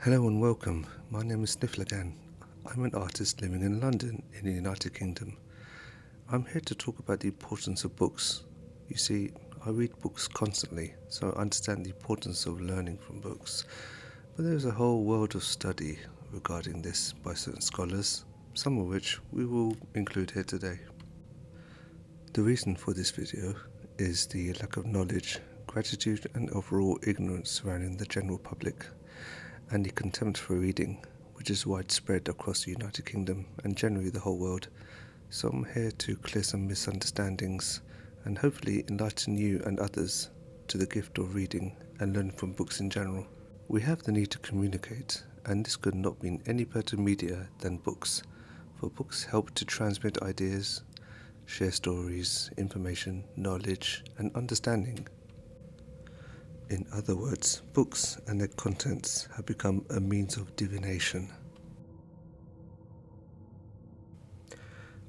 Hello and welcome. My name is Niflagan. I'm an artist living in London in the United Kingdom. I'm here to talk about the importance of books. You see, I read books constantly, so I understand the importance of learning from books. But there's a whole world of study regarding this by certain scholars, some of which we will include here today. The reason for this video is the lack of knowledge, gratitude and overall ignorance surrounding the general public, and the contempt for reading, which is widespread across the United Kingdom and generally the whole world. So I'm here to clear some misunderstandings and hopefully enlighten you and others to the gift of reading and learning from books in general. We have the need to communicate, and this could not mean any better media than books, for books help to transmit ideas, share stories, information, knowledge and understanding. In other words, books and their contents have become a means of divination.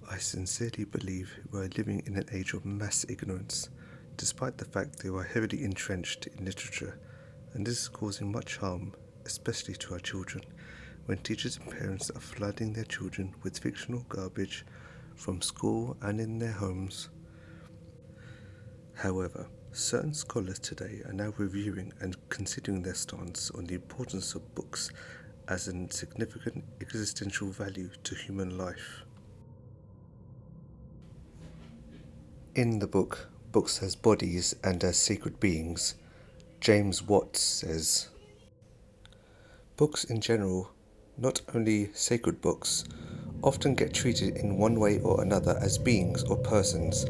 I sincerely believe we are living in an age of mass ignorance, despite the fact they are heavily entrenched in literature, and this is causing much harm, especially to our children, when teachers and parents are flooding their children with fictional garbage from school and in their homes. However, certain scholars today are now reviewing and considering their stance on the importance of books as a significant existential value to human life. In the book, Books as Bodies and as Sacred Beings, James Watts says, "Books in general, not only sacred books, often get treated in one way or another as beings or persons,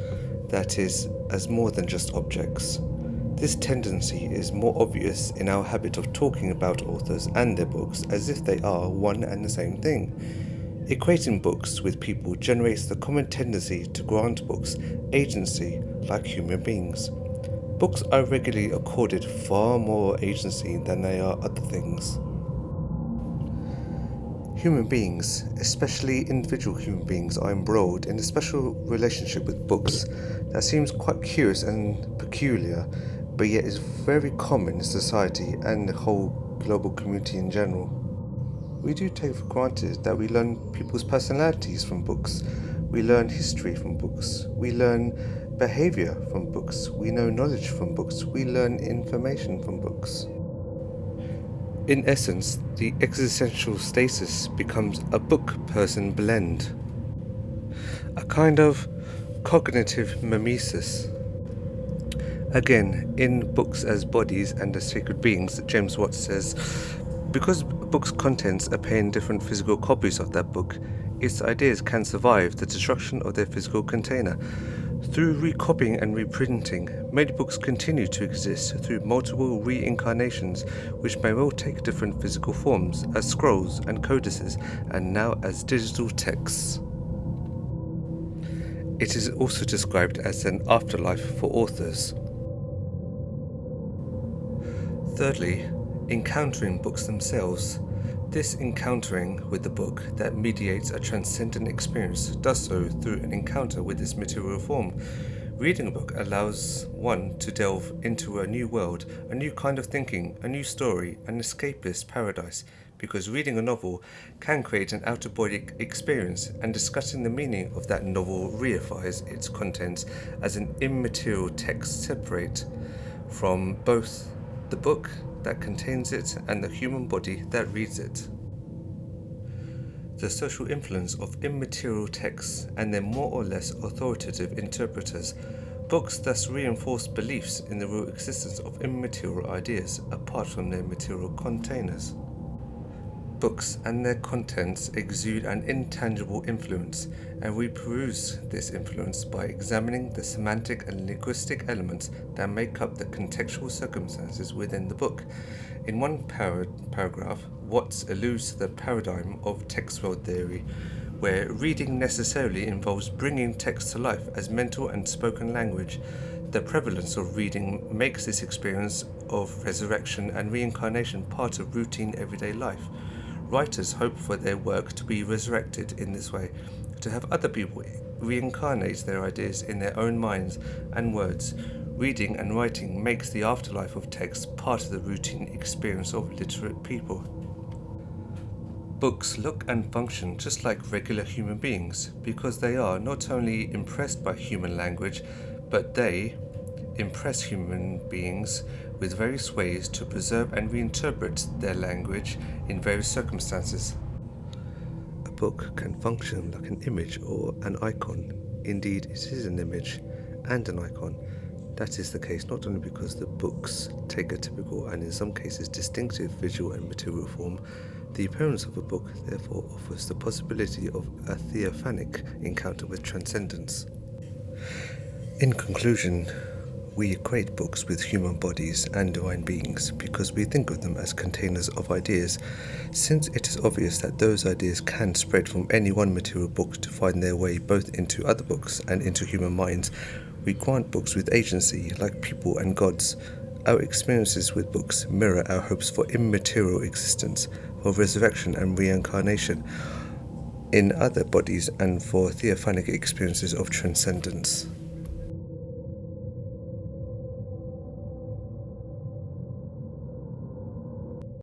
that is, as more than just objects. This tendency is more obvious in our habit of talking about authors and their books as if they are one and the same thing. Equating books with people generates the common tendency to grant books agency like human beings. Books are regularly accorded far more agency than they are other things. Human beings, especially individual human beings, are embroiled in a special relationship with books that seems quite curious and peculiar, but yet is very common in society and the whole global community in general. We do take for granted that we learn people's personalities from books, we learn history from books, we learn behavior from books, we know knowledge from books, we learn information from books. In essence, the existential status becomes a book-person blend, a kind of cognitive mimesis. Again, in Books as Bodies and as Sacred Beings, James Watts says, because a book's contents appear in different physical copies of that book, its ideas can survive the destruction of their physical container. Through recopying and reprinting, many books continue to exist through multiple reincarnations, which may well take different physical forms as scrolls and codices, and now as digital texts. It is also described as an afterlife for authors. Thirdly, encountering books themselves. This encountering with the book that mediates a transcendent experience does so through an encounter with its material form. Reading a book allows one to delve into a new world, a new kind of thinking, a new story, an escapist paradise, because reading a novel can create an out-of-body experience, and discussing the meaning of that novel reifies its contents as an immaterial text separate from both the book that contains it and the human body that reads it. The social influence of immaterial texts and their more or less authoritative interpreters. Books thus reinforce beliefs in the real existence of immaterial ideas apart from their material containers. Books and their contents exude an intangible influence, and we peruse this influence by examining the semantic and linguistic elements that make up the contextual circumstances within the book. In one paragraph, Watts alludes to the paradigm of text world theory, where reading necessarily involves bringing text to life as mental and spoken language. The prevalence of reading makes this experience of resurrection and reincarnation part of routine everyday life. Writers hope for their work to be resurrected in this way, to have other people reincarnate their ideas in their own minds and words. Reading and writing makes the afterlife of text part of the routine experience of literate people. Books look and function just like regular human beings because they are not only impressed by human language, but they impress human beings with various ways to preserve and reinterpret their language in various circumstances. A book can function like an image or an icon. Indeed, it is an image and an icon. That is the case not only because the books take a typical and in some cases distinctive visual and material form. The appearance of a book therefore offers the possibility of a theophanic encounter with transcendence. In conclusion, we equate books with human bodies and divine beings because we think of them as containers of ideas. Since it is obvious that those ideas can spread from any one material book to find their way both into other books and into human minds, we grant books with agency, like people and gods. Our experiences with books mirror our hopes for immaterial existence, for resurrection and reincarnation in other bodies, and for theophanic experiences of transcendence.